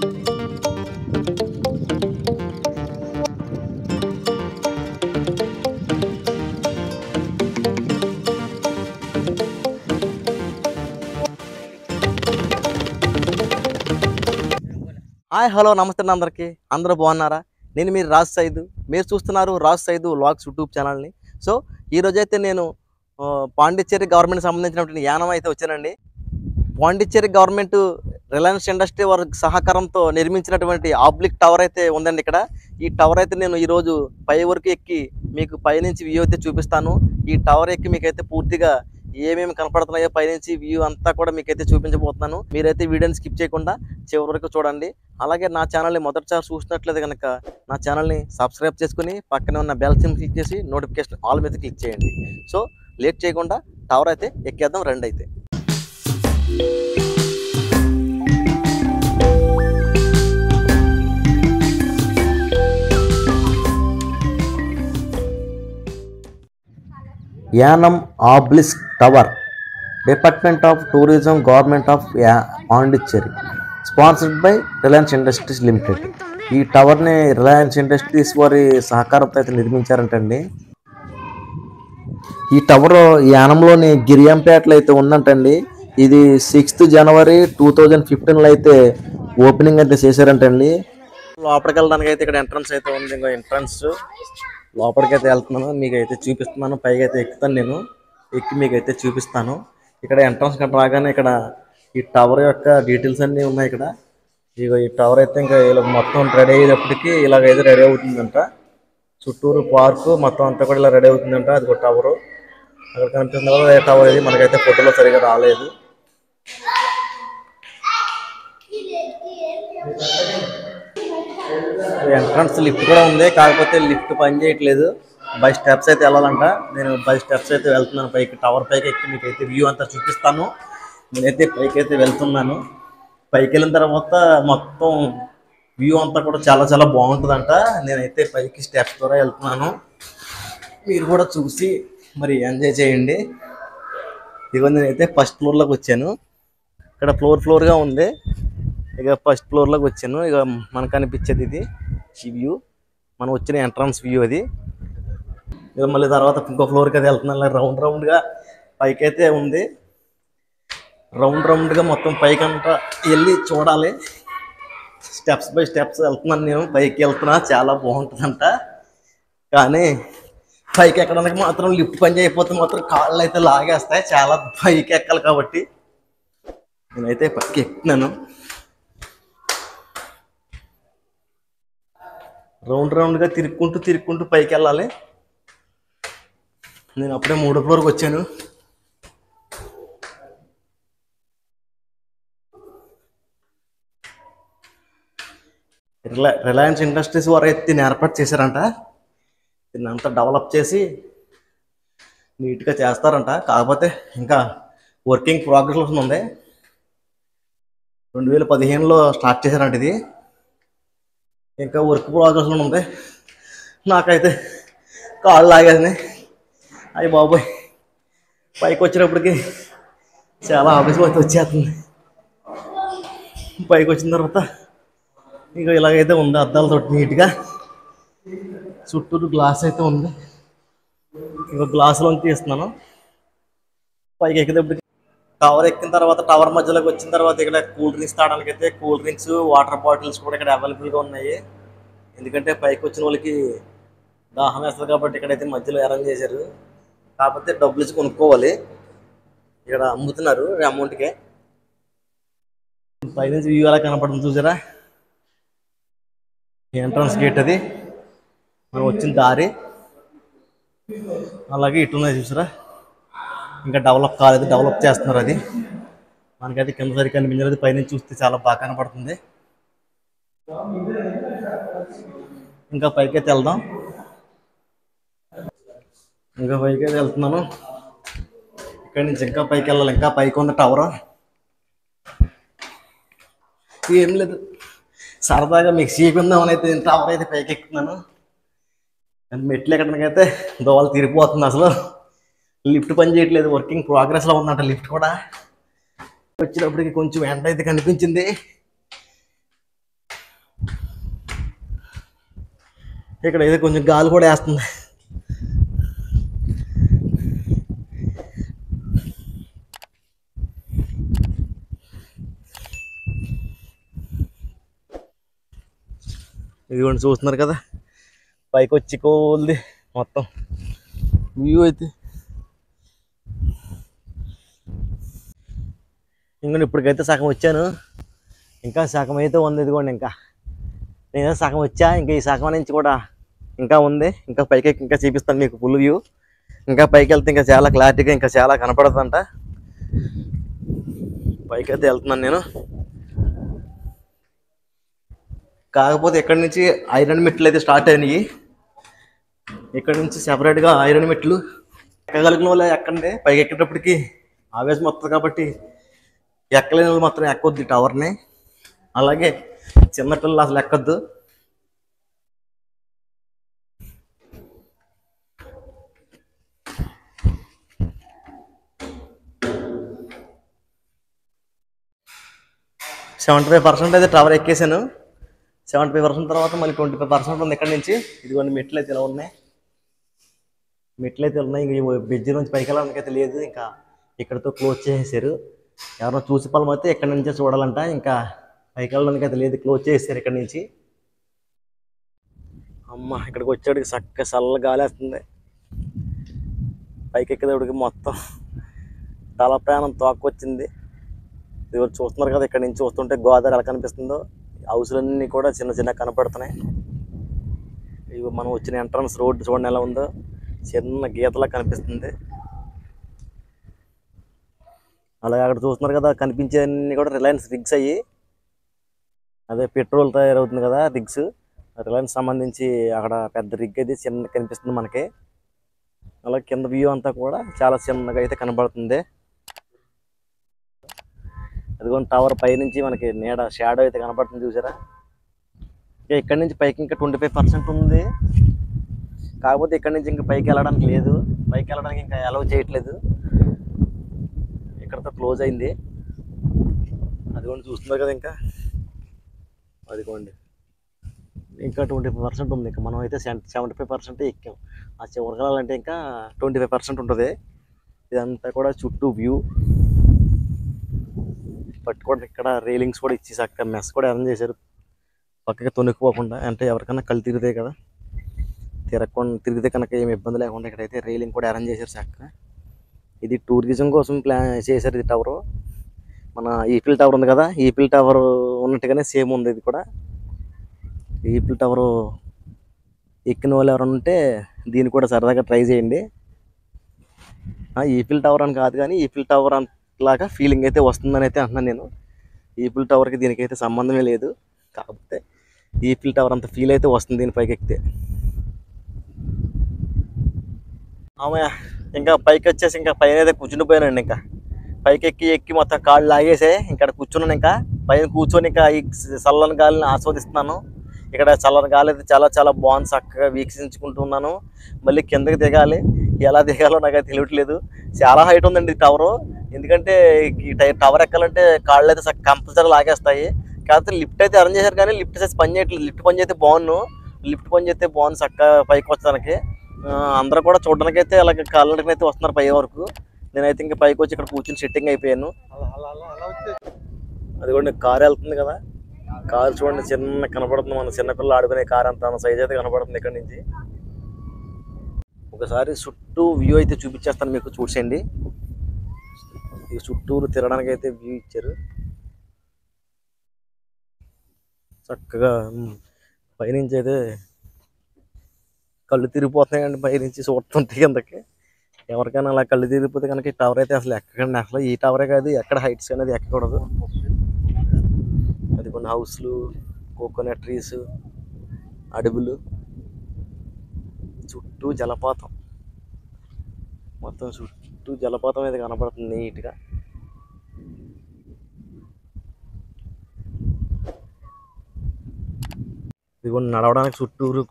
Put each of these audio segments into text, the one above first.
Hi hello నమస్తే అందరికీ అందరూ బాగున్నారా? నేను మీరు రాజ్ సైదు, మీరు చూస్తున్నారు రాజ్ సైదు వ్లాగ్స్ యూట్యూబ్ ఛానల్ని. సో ఈరోజైతే నేను పాండిచ్చేరి గవర్నమెంట్ సంబంధించినటువంటి యానం అయితే వచ్చానండి. పాండిచ్చేరి గవర్నమెంట్ రిలయన్స్ ఇండస్ట్రీ వారి సహకారంతో నిర్మించినటువంటి ఆబ్లిక్ టవర్ అయితే ఉందండి ఇక్కడ. ఈ టవర్ అయితే నేను ఈరోజు పై వరకు ఎక్కి మీకు పైనుంచి వ్యూ అయితే చూపిస్తాను. ఈ టవర్ ఎక్కి మీకైతే పూర్తిగా ఏమేమి కనపడుతున్నాయో పైనుంచి వ్యూ అంతా కూడా మీకైతే చూపించబోతున్నాను. మీరైతే వీడియోని స్కిప్ చేయకుండా చివరి వరకు చూడండి. అలాగే నా ఛానల్ని మొదటిసారి చూసినట్లయితే కనుక నా ఛానల్ని సబ్స్క్రైబ్ చేసుకుని పక్కనే ఉన్న బెల్ సింబల్ క్లిక్ చేసి నోటిఫికేషన్ ఆల్ మీద క్లిక్ చేయండి. సో లేట్ చేయకుండా టవర్ అయితే ఎక్కేద్దాం రండి. అయితే Yanam obelisk tower, department of tourism, government of Pondicherry, sponsored by Reliance industries limited. ఈ టవర్ని రిలయన్స్ ఇండస్ట్రీస్ వారి సహకారంతో అయితే నిర్మించారంటండి. ఈ టవర్ యానంలోని గిరియంపేటలో అయితే ఉందంటండి. ఇది 6th జనవరి 2015లో అయితే ఓపెనింగ్ అయితే చేశారంటండి. లోపలికి వెళ్ళడానికి అయితే ఇక్కడ ఎంట్రన్స్ అయితే ఉంది. ఇంకో ఎంట్రన్స్ లోపలికి అయితే వెళ్తున్నాను, మీకు అయితే చూపిస్తున్నాను. పైకి అయితే ఎక్కుతాను, నేను ఎక్కి మీకు అయితే చూపిస్తాను. ఇక్కడ ఎంట్రన్స్ కంటే రాగానే ఇక్కడ ఈ టవర్ యొక్క డీటెయిల్స్ అన్నీ ఉన్నాయి. ఇక్కడ ఇక ఈ టవర్ అయితే ఇంకా ఇలా మొత్తం రెడీ అయ్యేటప్పటికి ఇలాగైతే రెడీ అవుతుందంట. చుట్టూరు పార్కు మొత్తం అంతా కూడా ఇలా రెడీ అవుతుందంట. అది ఒక టవరు అక్కడ కనిపిస్తుంది కదా టవర్. ఇది మనకైతే ఫోటోలో సరిగా రాలేదు. ఎంట్రన్స్ లిఫ్ట్ కూడా ఉంది, కాకపోతే లిఫ్ట్ పని చేయట్లేదు. బై స్టెప్స్ అయితే వెళ్ళాలంట. నేను బై స్టెప్స్ అయితే వెళ్తున్నాను పైకి. టవర్ పైకి ఎక్కి మీకు అయితే వ్యూ అంతా చూపిస్తాను. నేనైతే పైకి అయితే వెళ్తున్నాను. పైకి వెళ్ళిన తర్వాత మొత్తం వ్యూ అంతా కూడా చాలా చాలా బాగుంటుందంట. నేనైతే పైకి స్టెప్స్ ద్వారా వెళ్తున్నాను, మీరు కూడా చూసి మరి ఎంజాయ్ చేయండి. ఇదిగో నేనైతే ఫస్ట్ ఫ్లోర్లోకి వచ్చాను. ఇక్కడ ఫ్లోర్గా ఉంది. ఇక ఫస్ట్ ఫ్లోర్లోకి వచ్చాను. ఇక మనకు కనిపించేది ఇది ఈ వ్యూ, మనం వచ్చిన ఎంట్రన్స్ వ్యూ అది. ఇక మళ్ళీ తర్వాత ఇంకో ఫ్లోర్కి అయితే వెళ్తున్నాను. రౌండ్గా పైకి అయితే ఉంది. రౌండ్గా మొత్తం పైకి అంతా వెళ్ళి చూడాలి. స్టెప్స్ బై స్టెప్స్ వెళ్తున్నాను, నేను పైకి వెళ్తున్నా. చాలా బాగుంటుందంట. కానీ పైకి ఎక్కడానికి మాత్రం లిఫ్ట్ పని చేయకపోతే మాత్రం కాళ్ళు అయితే లాగేస్తాయి. చాలా పైకి ఎక్కాలి కాబట్టి నేనైతే పైకి ఎక్కుతున్నాను. రౌండ్గా తిరుక్కుంటూ పైకి వెళ్ళాలి. నేను అప్పుడే 3వ ఫ్లోర్కి వచ్చాను. రిలయన్స్ ఇండస్ట్రీస్ వారు అయితే దీన్ని ఏర్పాటు చేశారంట. దీన్ని అంతా డెవలప్ చేసి నీట్గా చేస్తారంట. కాకపోతే ఇంకా వర్కింగ్ ప్రోగ్రెస్లో ఉంది. 2015లో స్టార్ట్ చేశారంట ఇది. ఇంకా వర్క్ ప్రోగ్రెస్లో ఉంది. నాకైతే కాళ్ళు లాగేసినాయి. అయ్యి బాబోయ్, పైకి వచ్చినప్పటికి చాలా ఆఫీస్లో అయితే వచ్చేస్తుంది. పైకి వచ్చిన తర్వాత ఇక ఇలాగైతే ఉంది, అద్దాలతో నీట్గా చుట్టూరు గ్లాస్ అయితే ఉంది. ఇక గ్లాసులో తీస్తున్నాను. పైకి ఎక్కేటప్పటికి టవర్ ఎక్కిన తర్వాత టవర్ మధ్యలోకి వచ్చిన తర్వాత ఇక్కడ కూల్ డ్రింక్స్ తాగడానికి అయితే కూల్ డ్రింక్స్, వాటర్ బాటిల్స్ కూడా ఇక్కడ అవైలబుల్గా ఉన్నాయి. ఎందుకంటే పైకి వచ్చిన వాళ్ళకి దాహం వేస్తుంది కాబట్టి ఇక్కడైతే మధ్యలో అరేంజ్ చేశారు. కాకపోతే డబ్బులు ఇచ్చి కొనుక్కోవాలి. ఇక్కడ అమ్ముతున్నారు అమౌంట్కే. పైనుంచి వ్యూ ఎలా కనపడుతుంది చూసారా? ఎంట్రన్స్ గేట్ అది, మనం వచ్చిన దారి. అలాగే ఇటున్నాయి చూసారా? ఇంకా డెవలప్ కాలేదు, డెవలప్ చేస్తున్నారు. అది మనకైతే కింద సరిగ్గా కనిపించలేదు. పైనుంచి చూస్తే చాలా బాగా కనపడుతుంది. ఇంకా పైకైతే వెళ్దాం. ఇంకా పైకైతే వెళ్తున్నాను. ఇక్కడి నుంచి ఇంకా పైకి వెళ్ళాలి. ఇంకా పైకి ఉంది టవర్. ఏం లేదు, సరదాగా మీకు చూపిందామని అయితే టవర్ అయితే పైకి ఎక్కుతున్నాను. మెట్లు ఎక్కడానికైతే దోవలు తిరిగిపోతుంది. అసలు లిఫ్ట్ పని చేయట్లేదు, వర్కింగ్ ప్రోగ్రెస్లో ఉందంట లిఫ్ట్ కూడా. వచ్చేటప్పటికి కొంచెం ఎండ అయితే కనిపించింది. ఇక్కడ అయితే కొంచెం గాలి కూడా వేస్తుంది. ఇదిగోండి చూస్తున్నారు కదా, పైకి వచ్చి కోల్ది మొత్తం వ్యూ అయితే. ఇంకొండి ఇప్పటికైతే సగం వచ్చాను, ఇంకా సగం అయితే ఉంది. ఇదిగోండి ఇంకా నేను సగం వచ్చా, ఇంకా ఈ సగం నుంచి కూడా ఇంకా ఉంది. ఇంకా పైకి ఇంకా చూపిస్తాను మీకు ఫుల్ వ్యూ. ఇంకా పైకి వెళ్తే ఇంకా చాలా క్లారిటీగా ఇంకా చాలా కనపడుతుందంట. పైకి అయితే వెళ్తున్నాను నేను. కాకపోతే ఇక్కడ నుంచి ఐరన్ మెట్లు అయితే స్టార్ట్ అయినాయి. ఇక్కడ నుంచి సెపరేట్గా ఐరన్ మెట్లు ఎక్కగలిగిన వాళ్ళు ఎక్కండి. పైకి ఎక్కేటప్పటికి ఆవేశం వస్తుంది కాబట్టి ఎక్కలేని వాళ్ళు మాత్రం ఎక్కొద్దు టవర్ని. అలాగే చిన్నపిల్లలు అసలు ఎక్కొద్దు. సెవెంటీ 75% అయితే టవర్ ఎక్కేసాను. 75% తర్వాత మళ్ళీ 25% ఉంది ఇక్కడ నుంచి. ఇదిగోండి మెట్లు అయితే ఇలా ఉన్నాయి, మెట్లు అయితే ఉన్నాయి. ఇంక బ్రిడ్జి నుంచి పైకి వెళ్ళడానికి అయితే లేదు, ఇంకా ఇక్కడతో క్లోజ్ చేసేసారు. ఎవరైనా చూసి పొలం అయితే ఇక్కడ నుంచే చూడాలంట, ఇంకా పైకి వెళ్ళడానికి అయితే లేదు, క్లోజ్ చేసేసారు ఇక్కడ నుంచి. అమ్మ ఇక్కడికి వచ్చేటికి చక్కగా చల్ల గాలి వేస్తుంది. పైకి ఎక్కేటప్పటికి మొత్తం తల ప్రాణం తోక్కొచ్చింది. ఇదిగో చూస్తున్నారు కదా, ఇక్కడ నుంచి చూస్తుంటే గోదావరి ఎలా కనిపిస్తుందో. హౌస్లన్నీ కూడా చిన్న చిన్న కనపడుతున్నాయి. ఇవి మనం వచ్చిన ఎంట్రన్స్ రోడ్డు చూడండి ఎలా ఉందో, చిన్న గీతలా కనిపిస్తుంది. అలాగే అక్కడ చూస్తున్నారు కదా, కనిపించేవన్నీ కూడా రిలయన్స్ రిగ్స్ అయ్యి, అదే పెట్రోల్ తయారవుతుంది కదా రిగ్స్, రిలయన్స్ సంబంధించి అక్కడ పెద్ద రిగ్ అయితే చిన్న కనిపిస్తుంది మనకి. అలాగే కింద వ్యూ అంతా కూడా చాలా చిన్నగా అయితే కనబడుతుంది. అదిగోండి టవర్ పై నుంచి మనకి నీడ షాడో అయితే కనపడుతుంది చూసారా. ఇంకా ఇక్కడ నుంచి పైకి ఇంకా 25% ఉంది. కాకపోతే ఇక్కడ నుంచి ఇంకా పైకి వెళ్ళడానికి లేదు, పైకి వెళ్ళడానికి ఇంకా అలౌ చేయట్లేదు, ఇక్కడతో క్లోజ్ అయింది. అదిగోండి చూస్తున్నారు కదా, ఇంకా అదిగోండి ఇంకా 25% ఉంది. ఇంకా మనం అయితే 75% ఎక్కాం. ఆ చివరికెళ్ళాలంటే ఇంకా 25% ఉంటుంది. ఇదంతా కూడా చుట్టూ వ్యూ పట్టుకోవడం. ఇక్కడ రైలింగ్స్ కూడా ఇచ్చేసి అక్కడ మెస్ కూడా అరేంజ్ చేశారు, పక్కకి తొనుక్కుపోకుండా. అంటే ఎవరికైనా కళ్ళు తిరుగుతాయి కదా, తిరిగితే కనుక ఏమి ఇబ్బంది లేకుండా ఇక్కడైతే రైలింగ్ కూడా అరేంజ్ చేశారు చక్కగా. ఇది టూరిజం కోసం ప్లాన్ చేశారు. ఇది టవరు మన ఈఫిల్ టవర్ ఉంది కదా, ఈఫిల్ టవర్ ఉన్నట్టుగానే సేమ్ ఉంది ఇది కూడా. ఈఫిల్ టవర్ ఎక్కిన వాళ్ళు ఎవరైనా ఉంటే దీన్ని కూడా సరదాగా ట్రై చేయండి. ఈఫిల్ టవర్ అని కాదు కానీ ఈఫిల్ టవర్ లాగా ఫీలింగ్ అయితే వస్తుందని అయితే అంటున్నాను నేను. ఈఫిల్ టవర్కి దీనికైతే సంబంధమే లేదు, కాకపోతే ఈఫిల్ టవర్ అంత ఫీల్ అయితే వస్తుంది దీని పైకి ఎక్కితే. అమ్మయ్య ఇంకా పైకి వచ్చేసి ఇంకా పైన అయితే కూర్చుండిపోయానండి. ఇంకా పైకి ఎక్కి మొత్తం కాళ్ళు లాగేసాయి. ఇక్కడ కూర్చున్నాను, ఇంకా పైన కూర్చొని ఇంకా ఈ చల్లని గాలిని ఆస్వాదిస్తున్నాను. ఇక్కడ చల్లని గాలి అయితే చాలా చాలా బాగుంది, చక్కగా వీక్షించుకుంటున్నాను. మళ్ళీ కిందకి దిగాలి, ఎలా దిగాలో నాకైతే తెలియట్లేదు. చాలా హైట్ ఉందండి ఈ టవరు, ఎందుకంటే ఈ టవర్ ఎక్కాలంటే కాళ్ళు అయితే కంపల్సరీ లాగేస్తాయి. కాకపోతే లిఫ్ట్ అయితే అరేంజ్ చేశారు కానీ లిఫ్ట్ చేసి పని చేయట్లేదు. లిఫ్ట్ పని చేస్తే బాగున్నాను, లిఫ్ట్ పని చేస్తే బాగుంది చక్కగా పైకి వచ్చడానికి. అందరూ కూడా చూడడానికి అయితే అలాగే కాళ్ళకి అయితే వస్తున్నారు పై వరకు. నేనైతే ఇంకా పైకి వచ్చి ఇక్కడ కూర్చొని సెట్టింగ్ అయిపోయాను. అదిగోండి కారు వెళ్తుంది కదా, కారు చూడండి చిన్న కనపడుతుంది. మన చిన్నపిల్లలు ఆడుకునే కారు అంత సైజ్ అయితే కనపడుతుంది ఇక్కడ నుంచి. ఒకసారి చుట్టూ వ్యూ అయితే చూపించేస్తాను మీకు, చూసేయండి. ఈ చుట్టూరు తిరగడానికి అయితే వ్యూ ఇచ్చారు చక్కగా. పైనుంచి అయితే కళ్ళు తిరిగిపోతున్నాయండి, పైనుంచి చూస్తుంటే కిందకి. ఎవరికైనా అలా కళ్ళు తిరిగిపోతే కనుక ఈ టవర్ అయితే అసలు ఎక్కకండి. అసలు ఈ టవరే కాదు, ఎక్కడ హైట్స్ అనేది ఎక్కకూడదు. అది కొన్ని హౌస్లు, కోకోనట్ ట్రీస్, అడవులు, చుట్టూ జలపాతం, మొత్తం చుట్టూ జలపాతం అయితే కనపడుతుంది నీట్గా. ఇదిగోండి నడవడానికి చుట్టూరు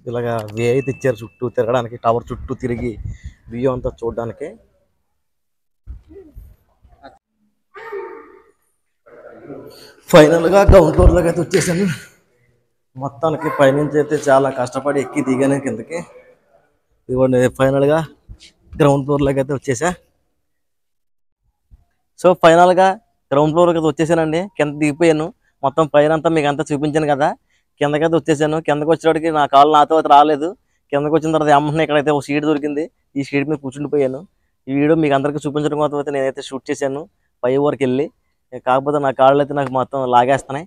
ఇలాగా వే అయితే ఇచ్చారు, చుట్టూ తిరగడానికి. టవర్ చుట్టూ తిరిగి వ్యూ అంతా చూడడానికి. ఫైనల్గా గ్రౌండ్ ఫ్లోర్లోకి అయితే వచ్చేసాను. మొత్తానికి పైనుంచి అయితే చాలా కష్టపడి ఎక్కి దిగాను కిందకి. ఇదిగోండి ఫైనల్గా గ్రౌండ్ ఫ్లోర్లోకి అయితే వచ్చేసా. సో ఫైనల్గా గ్రౌండ్ ఫ్లోర్కి అయితే వచ్చేసానండి. కింద దిగిపోయాను. మొత్తం పైన అంతా మీకు అంతా చూపించాను కదా, కిందకైతే వచ్చేసాను. కిందకి వచ్చేటికి నా కాళ్ళు నాతో అయితే రాలేదు. కిందకి వచ్చిన తర్వాత ఏమంటున్నా ఇక్కడైతే ఒక సీట్ దొరికింది. ఈ సీట్ మీద కూర్చుండిపోయాను. ఈ వీడియో మీకు అందరికీ చూపించడం కోసం అయితే నేనైతే షూట్ చేశాను పై వరకు వెళ్ళి. కాకపోతే నా కాళ్ళు అయితే నాకు మొత్తం లాగేస్తున్నాయి.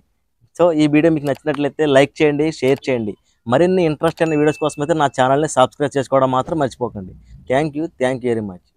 సో ఈ వీడియో మీకు నచ్చినట్లయితే లైక్ చేయండి, షేర్ చేయండి. మరిన్ని ఇంట్రెస్ట్ అయిన వీడియోస్ కోసం అయితే నా ఛానల్ని సబ్స్క్రైబ్ చేసుకోవడం మాత్రం మర్చిపోకండి. Thank you very much.